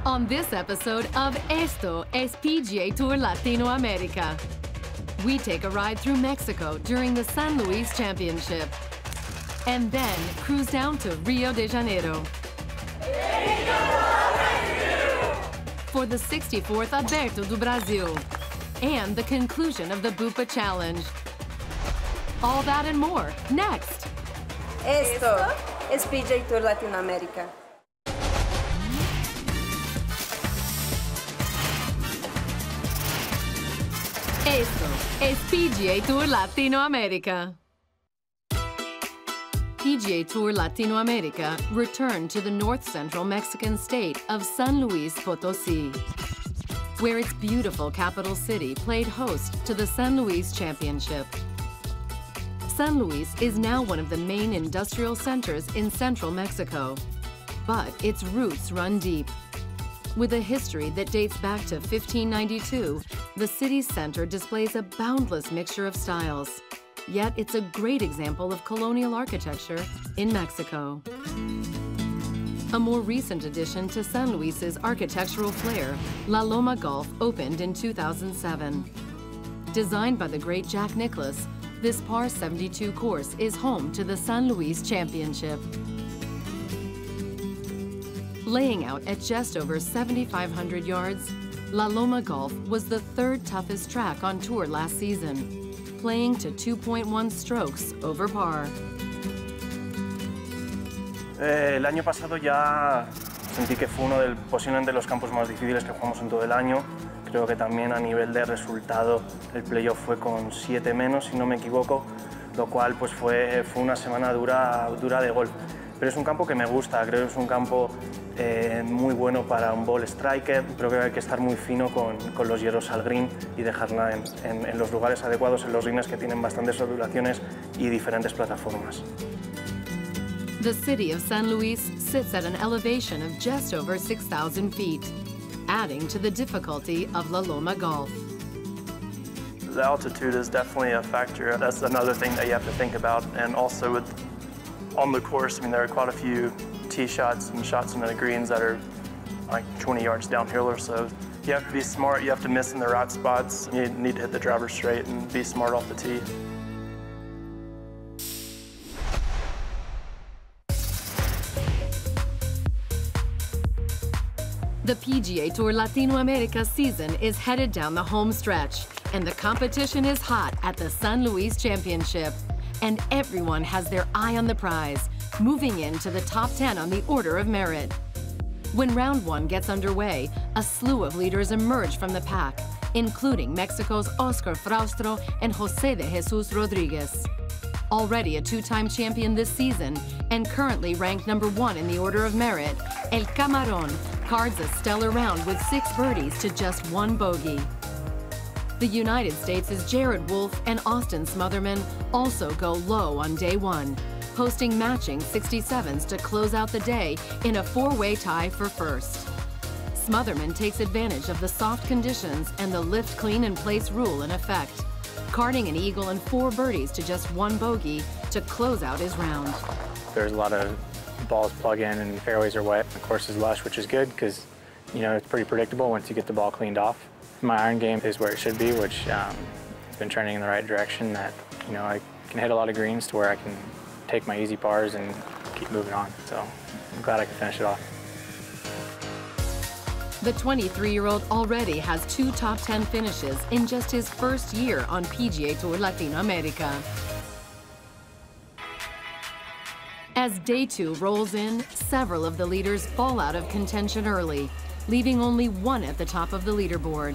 On this episode of Esto es PGA Tour Latinoamérica, we take a ride through Mexico during the San Luis Championship and then cruise down to Rio de Janeiro for the 64th Aberto Do Brasil and the conclusion of the Bupa Challenge. All that and more next. Esto es PGA Tour Latinoamérica. Esto es PGA Tour Latinoamérica. PGA Tour Latinoamérica returned to the north-central Mexican state of San Luis Potosí, where its beautiful capital city played host to the San Luis Championship. San Luis is now one of the main industrial centers in central Mexico, but its roots run deep. With a history that dates back to 1592, the city's center displays a boundless mixture of styles. Yet it's a great example of colonial architecture in Mexico. A more recent addition to San Luis's architectural flair, La Loma Golf opened in 2007. Designed by the great Jack Nicklaus, this par 72 course is home to the San Luis Championship. Laying out at just over 7,500 yards, La Loma Golf was the third toughest track on tour last season, playing to 2.1 strokes over par. El año pasado ya sentí que fue uno posiblemente de los campos más difíciles que jugamos en todo el año. Creo que también a nivel de resultado el playoff fue con 7 menos, si no me equivoco, lo cual pues fue una semana dura de golf. Pero es un campo que me gusta, creo que es un campo muy bueno para un ball striker. Creo que hay que estar muy fino con los hierros al green y dejarla en los lugares adecuados, en los greens que tienen bastantes ondulaciones y diferentes plataformas. The city of San Luis sits at an elevation of just over 6,000 feet, adding to the difficulty of La Loma Golf. The altitude is definitely a factor. That's another thing that you have to think about. And also on the course, I mean, there are quite a few tee shots and shots into the greens that are like 20 yards downhill or so. You have to be smart, you have to miss in the right spots. You need to hit the driver straight and be smart off the tee. The PGA Tour Latinoamérica season is headed down the home stretch, and the competition is hot at the San Luis Championship. And everyone has their eye on the prize, moving into the top 10 on the order of merit. When round one gets underway, a slew of leaders emerge from the pack, including Mexico's Oscar Fraustro and José de Jesus Rodríguez. Already a two-time champion this season and currently ranked #1 in the order of merit, El Camarón cards a stellar round with 6 birdies to just 1 bogey. The United States' Jared Wolfe and Austin Smotherman also go low on day one, posting matching 67s to close out the day in a 4-way tie for first. Smotherman takes advantage of the soft conditions and the lift clean in place rule in effect, carding an eagle and 4 birdies to just 1 bogey to close out his round. There's a lot of balls plug in and fairways are wet. The course is lush, which is good because, you know, it's pretty predictable once you get the ball cleaned off. My iron game is where it should be, which has been trending in the right direction, that, you know, I can hit a lot of greens to where I can take my easy pars and keep moving on. So I'm glad I can finish it off. The 23-year-old already has 2 top 10 finishes in just his first year on PGA Tour Latinoamérica. As day 2 rolls in, several of the leaders fall out of contention early, leaving only 1 at the top of the leaderboard.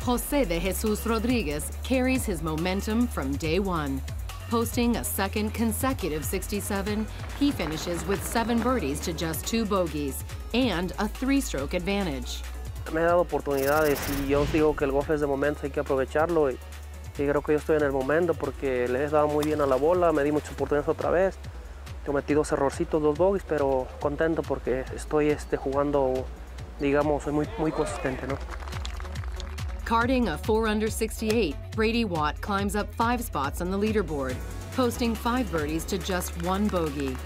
José de Jesus Rodríguez carries his momentum from day 1. Posting a second consecutive 67, he finishes with 7 birdies to just 2 bogeys and a 3-stroke advantage. Me he dado oportunidades y yo digo que el golf es de momentos, hay que aprovecharlo y creo que yo estoy en el momento porque le he dado muy bien a la bola, me di muchas oportunidades otra vez. Cometí 2 errorcitos, 2 bogeys, pero contento porque estoy jugando, digamos, soy muy consistente, ¿no? Carding a 4 under 68, Brady Watt climbs up 5 spots on the leaderboard, posting 5 birdies to just 1 bogey.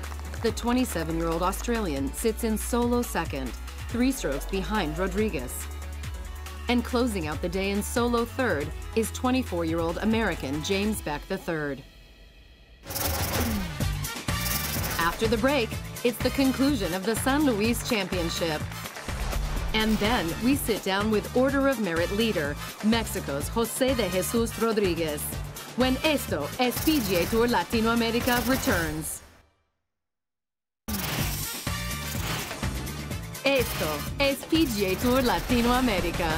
The 27-year-old Australian sits in solo second, 3 strokes behind Rodriguez. And closing out the day in solo third is 24-year-old American James Beck III. After the break, it's the conclusion of the San Luis Championship. And then we sit down with Order of Merit leader, Mexico's José de Jesus Rodríguez, when Esto es PGA Tour Latinoamérica returns. Esto es PGA Tour Latinoamérica.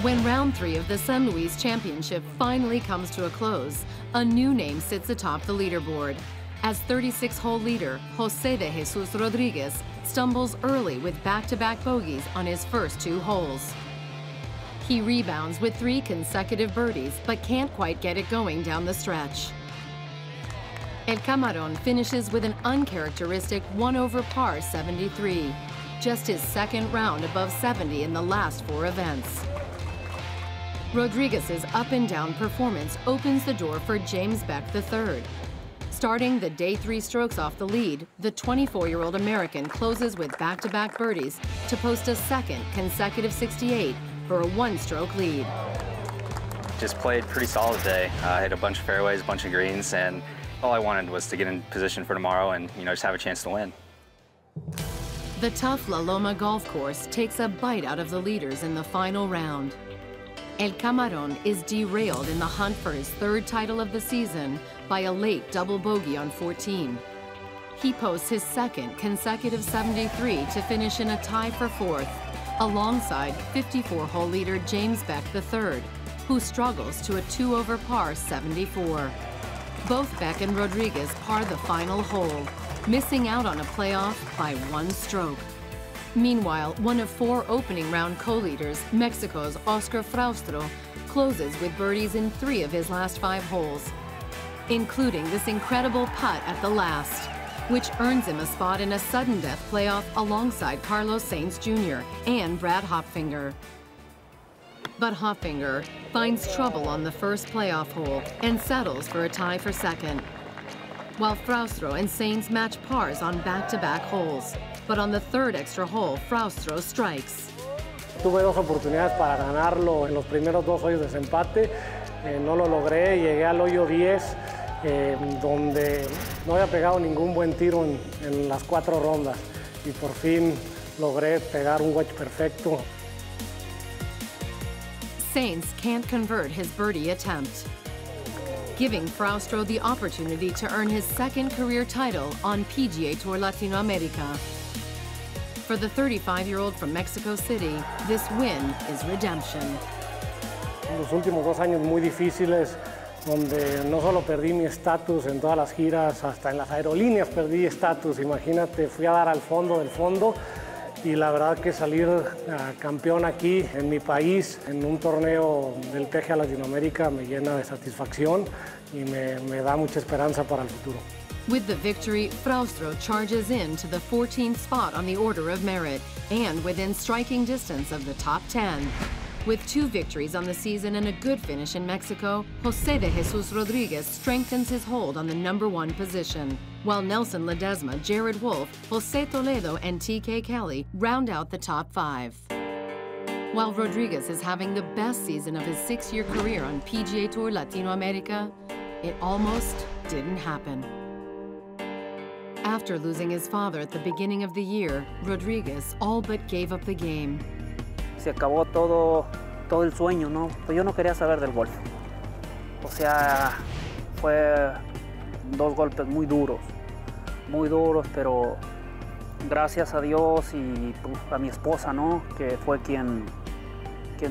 When round 3 of the San Luis Championship finally comes to a close, a new name sits atop the leaderboard. As 36-hole leader, José de Jesus Rodríguez stumbles early with back-to-back bogeys on his first 2 holes. He rebounds with 3 consecutive birdies, but can't quite get it going down the stretch. El Camarón finishes with an uncharacteristic 1-over-par 73, just his second round above 70 in the last 4 events. Rodriguez's up-and-down performance opens the door for James Beck III. Starting the day 3 strokes off the lead, the 24-year-old American closes with back-to-back birdies to post a second consecutive 68 for a 1-stroke lead. Just played pretty solid day. I hit a bunch of fairways, a bunch of greens, and all I wanted was to get in position for tomorrow and, just have a chance to win. The tough La Loma golf course takes a bite out of the leaders in the final round. El Camarón is derailed in the hunt for his 3rd title of the season by a late double bogey on 14. He posts his 2nd consecutive 73 to finish in a tie for 4th, alongside 54-hole leader James Beck III, who struggles to a 2-over-par 74. Both Beck and Rodriguez par the final hole, missing out on a playoff by 1 stroke. Meanwhile, one of 4 opening round co-leaders, Mexico's Oscar Fraustro, closes with birdies in 3 of his last 5 holes, including this incredible putt at the last, which earns him a spot in a sudden death playoff alongside Carlos Sainz Jr. and Brad Hopfinger. But Hopfinger finds trouble on the first playoff hole and settles for a tie for 2nd, while Fraustro and Sainz match pars on back-to-back holes. But on the 3rd extra hole, Fraustro strikes. Tuve 2 oportunidades para ganarlo en los primeros 2 hoyos de desempate. No lo logré, llegué al hoyo 10, donde no había pegado ningún buen tiro en las 4 rondas. Y por fin logré pegar un wedge perfecto. Sainz can't convert his birdie attempt, giving Fraustro the opportunity to earn his 2nd career title on PGA Tour Latinoamérica. For the 35-year-old from Mexico City, this win is redemption. Los últimos 2 años muy difíciles, donde no solo perdí mi estatus en todas las giras, hasta en las aerolíneas perdí estatus. Imagínate, fui a dar al fondo del fondo, y la verdad que salir campeón aquí en mi país, en un torneo del PGA Latinoamérica, me llena de satisfacción y me da mucha esperanza para el futuro. With the victory, Fraustro charges in to the 14th spot on the Order of Merit and within striking distance of the top 10. With 2 victories on the season and a good finish in Mexico, José de Jesus Rodríguez strengthens his hold on the #1 position, while Nelson Ledesma, Jared Wolf, José Toledo, and TK Kelly round out the top 5. While Rodríguez is having the best season of his 6-year career on PGA Tour Latinoamérica, it almost didn't happen. After losing his father at the beginning of the year, Rodríguez all but gave up the game. Se acabó todo el sueño, ¿no? Pues yo no quería saber del golf. O sea, fue 2 golpes muy duros, pero gracias a Dios y a mi esposa, ¿no? Que fue quien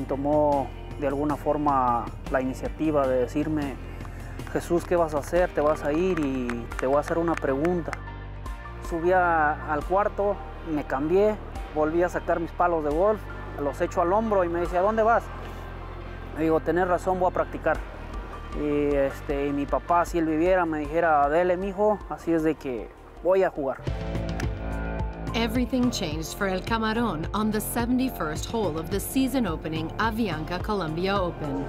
tomó de alguna forma la iniciativa de decirme, Jesús, ¿qué vas a hacer? Te vas a ir y te voy a hacer una pregunta. Subí al cuarto, me cambié, volví a sacar mis palos de golf, los echo al hombro y me dice, ¿a dónde vas? Le digo, tenés razón, voy a practicar. Y mi papá, si él viviera, me dijera, dele, mijo, así es de que voy a jugar. Everything changed for El Camarón on the 71st hole of the season opening Avianca Colombia Open.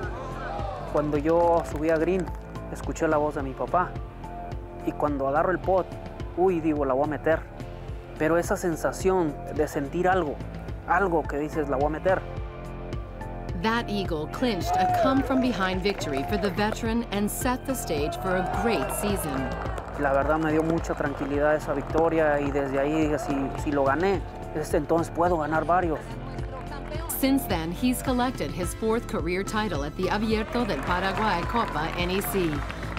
Cuando yo subí a green, escuché la voz de mi papá. Y cuando agarro el pot, uy, digo, la voy a meter. pero esa sensación de sentir algo que dices, la voy a meter. That eagle clinched a come-from-behind victory for the veteran and set the stage for a great season. La verdad me dio mucha tranquilidad esa victoria y desde ahí dije, si lo gané, entonces puedo ganar varios. Since then, he's collected his 4th career title at the Abierto del Paraguay Copa NEC,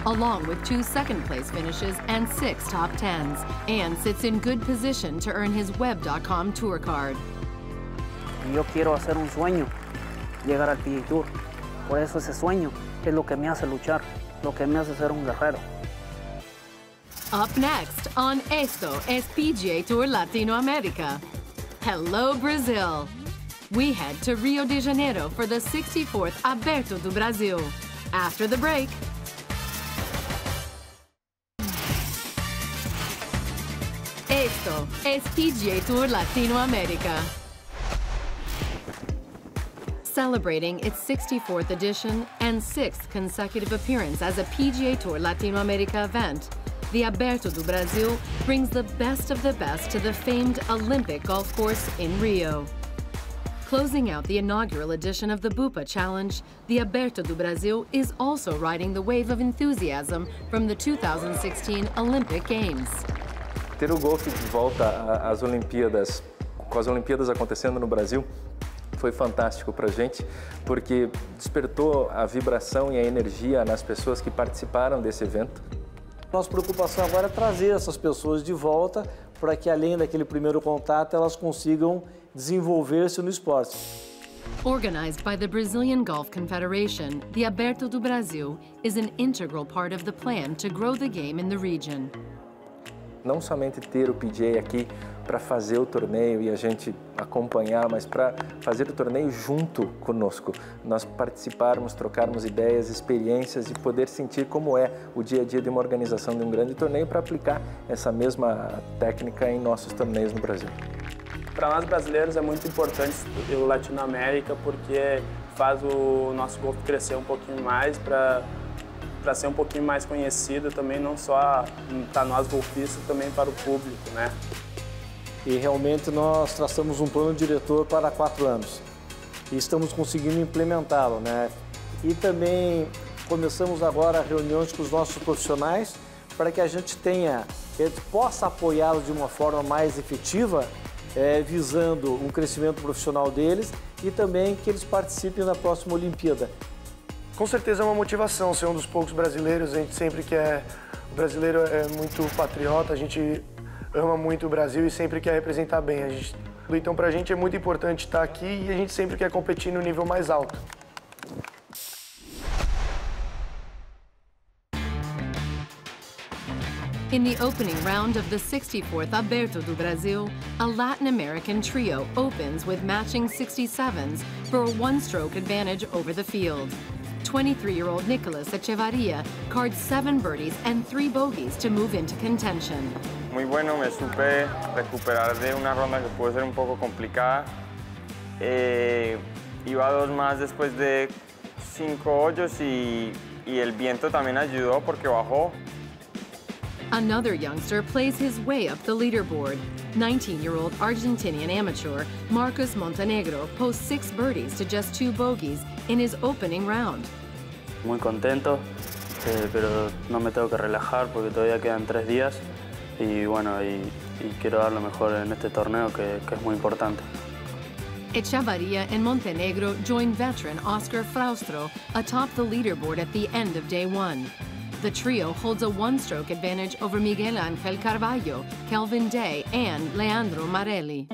along with 2 second-place finishes and 6 top 10s, and sits in good position to earn his Web.com tour card. Yo quiero hacer un sueño, llegar al PGA Tour. Por eso ese sueño es lo que me hace luchar, lo que me hace ser un guerrero. Up next on Esto es PGA Tour Latinoamérica. Hello, Brazil. We head to Rio de Janeiro for the 64th Aberto do Brasil. After the break, Esto es PGA Tour Latinoamérica. Celebrating its 64th edition and 6th consecutive appearance as a PGA Tour Latinoamérica event, the Aberto do Brasil brings the best of the best to the famed Olympic golf course in Rio. Closing out the inaugural edition of the Bupa Challenge, the Aberto do Brasil is also riding the wave of enthusiasm from the 2016 Olympic Games. Ter o golfe de volta às Olimpíadas, com as Olimpíadas acontecendo no Brasil, foi fantástico para a gente, porque despertou a vibração e a energia nas pessoas que participaram desse evento. Nossa preocupação agora é trazer essas pessoas de volta para que, além daquele primeiro contato, elas consigam desenvolver-se no esporte. Organized by the Brazilian Golf Confederation, the Aberto do Brasil is an integral part of the plan to grow the game in the region. Não somente ter o PGA aqui para fazer o torneio e a gente acompanhar, mas para fazer o torneio junto conosco. Nós participarmos, trocarmos ideias, experiências e poder sentir como é o dia a dia de uma organização de um grande torneio para aplicar essa mesma técnica em nossos torneios no Brasil. Para nós brasileiros é muito importante o Latinoamérica porque faz o nosso golfe crescer um pouquinho mais para ser um pouquinho mais conhecido também, não só para nós golfistas, também para o público, né? E realmente nós traçamos um plano diretor para 4 anos e estamos conseguindo implementá-lo, né? E também começamos agora reuniões com os nossos profissionais para que a gente possa apoiá-los de uma forma mais efetiva, visando um crescimento profissional deles e também que eles participem da próxima Olimpíada. Com certeza é uma motivação ser um dos poucos brasileiros. A gente sempre quer... O brasileiro é muito patriota, a gente ama muito o Brasil e sempre quer representar bem. Então, pra gente é muito importante estar aqui e a gente sempre quer competir no nível mais alto. In the opening round of the 64th Aberto do Brasil, a Latin American trio opens with matching 67s for a one-stroke advantage over the field. 23-year-old Nicolas Echevarria cards 7 birdies and 3 bogeys to move into contention. Muy bueno, me supe recuperar de una ronda que puede ser un poco complicada. Iba 2 más después de 5 hoyos y el viento también ayudó porque bajó. Another youngster plays his way up the leaderboard. 19-year-old Argentinian amateur Marcos Montenegro posts 6 birdies to just 2 bogeys in his opening round. Muy contento, pero no me tengo que relajar porque todavía quedan 3 días y bueno, y quiero dar lo mejor en este torneo que es muy importante. Echevarria and Montenegro join veteran Oscar Fraustro atop the leaderboard at the end of day 1. The trio holds a one-stroke advantage over Miguel Ángel Carballo, Kelvin Day, and Leandro Marelli.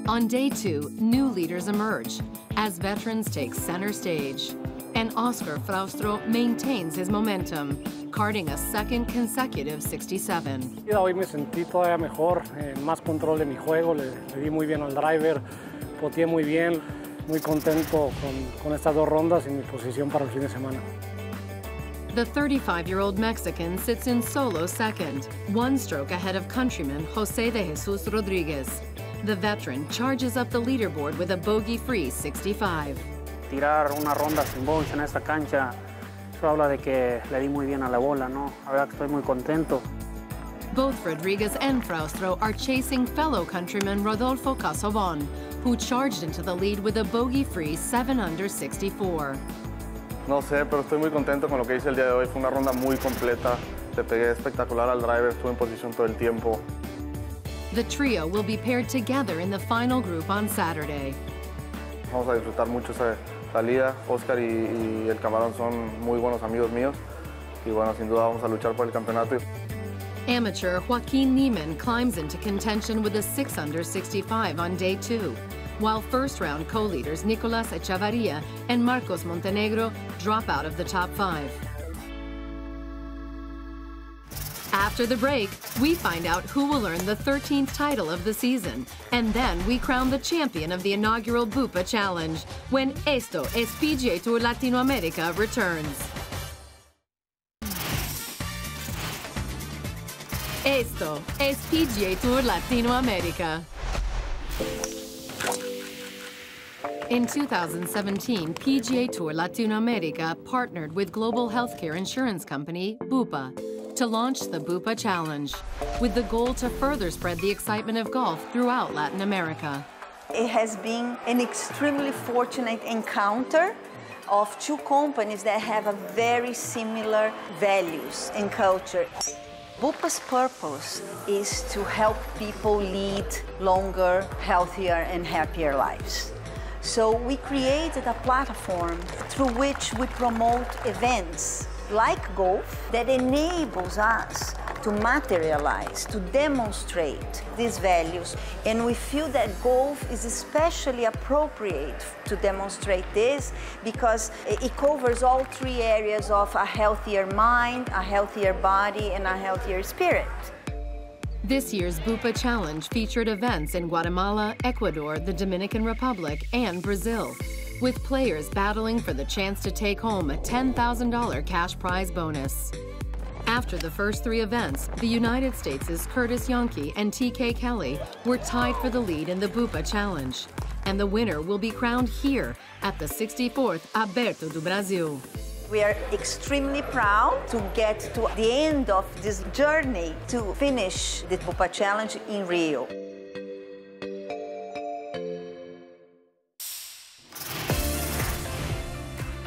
On day 2, new leaders emerge as veterans take center stage. And Oscar Fraustro maintains his momentum, carding a second consecutive 67. Hoy me sentí todavía mejor, más control de mi juego, le di muy bien al driver, poteé muy bien, muy contento con estas 2 rondas y mi posición para el fin de semana. The 35-year-old Mexican sits in solo second, 1 stroke ahead of countryman José de Jesus Rodríguez. The veteran charges up the leaderboard with a bogey-free 65. Tirar una ronda sin bogeys en esta cancha, eso habla de que le di muy bien a la bola, ¿no? La verdad que estoy muy contento. Both Rodriguez and Fraustro are chasing fellow countryman Rodolfo Casobon, who charged into the lead with a bogey-free 7-under 64. No sé, pero estoy muy contento con lo que hice el día de hoy. Fue una ronda muy completa. Le pegué espectacular al driver, estuve en posición todo el tiempo. The trio will be paired together in the final group on Saturday. Vamos a disfrutar mucho esa salida. Oscar y el Camarón son muy buenos amigos míos. Y bueno, sin duda vamos a luchar por el campeonato. Amateur Joaquin Niemann climbs into contention with a 6-under 65 on day 2, while first-round co-leaders Nicolás Echevarría and Marcos Montenegro drop out of the top 5. After the break, we find out who will earn the 13th title of the season, and then we crown the champion of the inaugural Bupa Challenge when Esto es PGA TOUR Latinoamérica returns. Esto es PGA TOUR Latinoamérica. In 2017, PGA TOUR Latinoamérica partnered with global healthcare insurance company Bupa to launch the Bupa Challenge, with the goal to further spread the excitement of golf throughout Latin America. It has been an extremely fortunate encounter of two companies that have a very similar values and culture. Bupa's purpose is to help people lead longer, healthier, and happier lives. So we created a platform through which we promote events like golf that enables us to materialize, to demonstrate these values. And we feel that golf is especially appropriate to demonstrate this because it covers all 3 areas of a healthier mind, a healthier body, and a healthier spirit. This year's Bupa Challenge featured events in Guatemala, Ecuador, the Dominican Republic, and Brazil, with players battling for the chance to take home a $10,000 cash prize bonus. After the first 3 events, the United States' Curtis Yonke and TK Kelly were tied for the lead in the Bupa Challenge, and the winner will be crowned here at the 64th Aberto do Brasil. We are extremely proud to get to the end of this journey to finish the Bupa Challenge in Rio.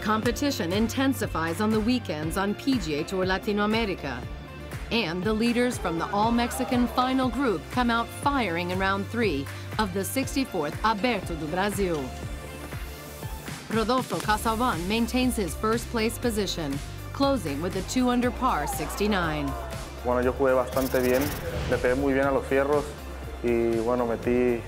Competition intensifies on the weekends on PGA TOUR Latinoamérica, and the leaders from the all-Mexican final group come out firing in round 3 of the 64th Aberto do Brasil. Rodolfo Casobon maintains his first-place position, closing with a 2-under par 69. Bueno, yo jugué bastante bien, le pegué muy bien a los fierros y bueno, metí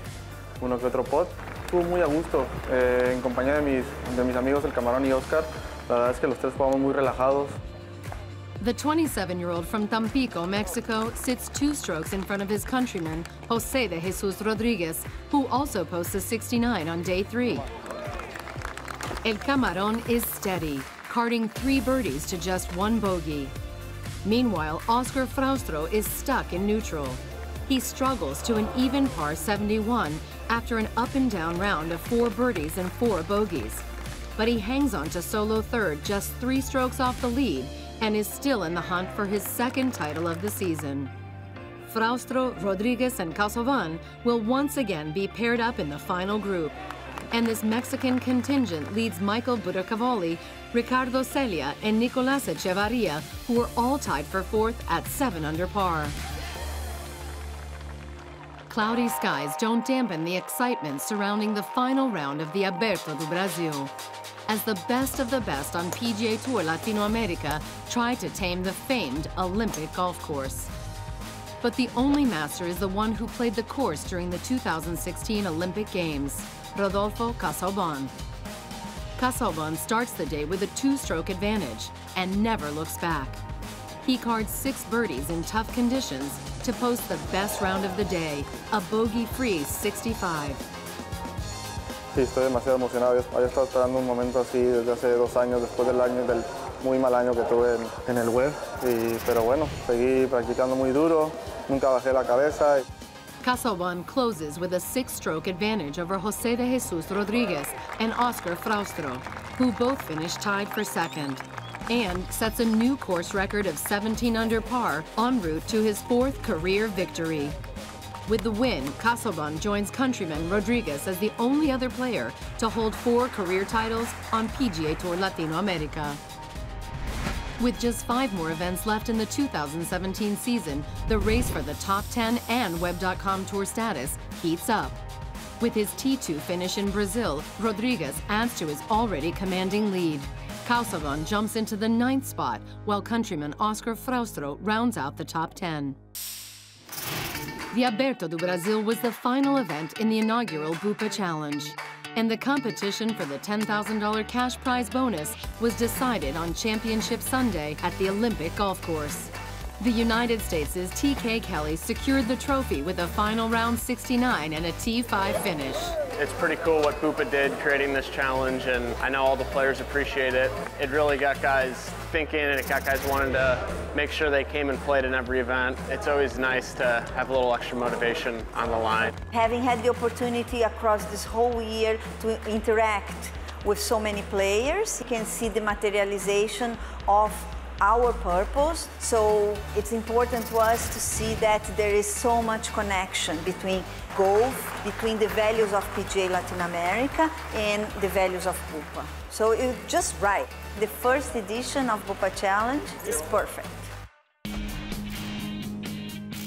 uno que otro pot. Estuvo muy a gusto, en compañía de mis amigos, el Camarón y Oscar. La verdad es que los 3 jugamos muy relajados. The 27-year-old from Tampico, Mexico, sits 2 strokes in front of his countryman, José de Jesus Rodríguez, who also posts a 69 on day 3. El Camarón is steady, carding 3 birdies to just 1 bogey. Meanwhile, Oscar Fraustro is stuck in neutral. He struggles to an even par 71 after an up-and-down round of 4 birdies and 4 bogeys. But he hangs on to solo third, just 3 strokes off the lead, and is still in the hunt for his 2nd title of the season. Fraustro, Rodriguez, and Casobon will once again be paired up in the final group. And this Mexican contingent leads Michael Buttacavalli, Ricardo Celia, and Nicolás Echevarría, who are all tied for 4th at 7 under par. Cloudy skies don't dampen the excitement surrounding the final round of the Aberto do Brasil, as the best of the best on PGA TOUR Latinoamérica try to tame the famed Olympic golf course. But the only master is the one who played the course during the 2016 Olympic Games, Rodolfo Casobon. Casobon starts the day with a 2-stroke advantage and never looks back. He cards 6 birdies in tough conditions to post the best round of the day, a bogey-free 65. Sí, estoy demasiado emocionado. Había estado esperando un momento así desde hace 2 años, después del muy mal año que tuve en el web. Pero bueno, seguí practicando muy duro, nunca bajé la cabeza. Casobon closes with a 6-stroke advantage over José de Jesus Rodríguez and Oscar Fraustro, who both finished tied for 2nd. and sets a new course record of 17 under par en route to his 4th career victory. With the win, Casaubon joins countryman Rodriguez as the only other player to hold 4 career titles on PGA Tour Latinoamérica. With just 5 more events left in the 2017 season, the race for the top 10 and Web.com Tour status heats up. With his T2 finish in Brazil, Rodriguez adds to his already commanding lead. Casaubon jumps into the 9th spot, while countryman Oscar Fraustro rounds out the top 10. The Aberto do Brasil was the final event in the inaugural Bupa Challenge, and the competition for the $10,000 cash prize bonus was decided on Championship Sunday at the Olympic Golf Course. The United States' TK Kelly secured the trophy with a final round 69 and a T5 finish. It's pretty cool what Bupa did creating this challenge, and I know all the players appreciate it. It really got guys thinking, and it got guys wanting to make sure they came and played in every event. It's always nice to have a little extra motivation on the line. Having had the opportunity across this whole year to interact with so many players, you can see the materialization of our purpose. So it's important to us to see that there is so much connection between golf, between the values of PGA Latinoamérica and the values of Bupa. So it's just right. The first edition of Bupa Challenge is perfect.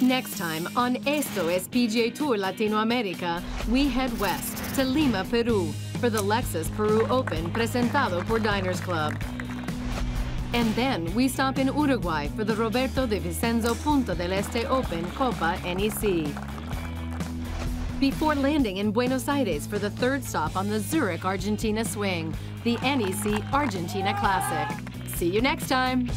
Next time on Esto es PGA Tour Latinoamérica, we head west to Lima, Peru, for the Lexus Peru Open presentado por Diners Club. And then we stop in Uruguay for the Roberto de Vicenzo Punta del Este Open Copa NEC. Before landing in Buenos Aires for the 3rd stop on the Zurich Argentina swing, the NEC Argentina Classic. See you next time.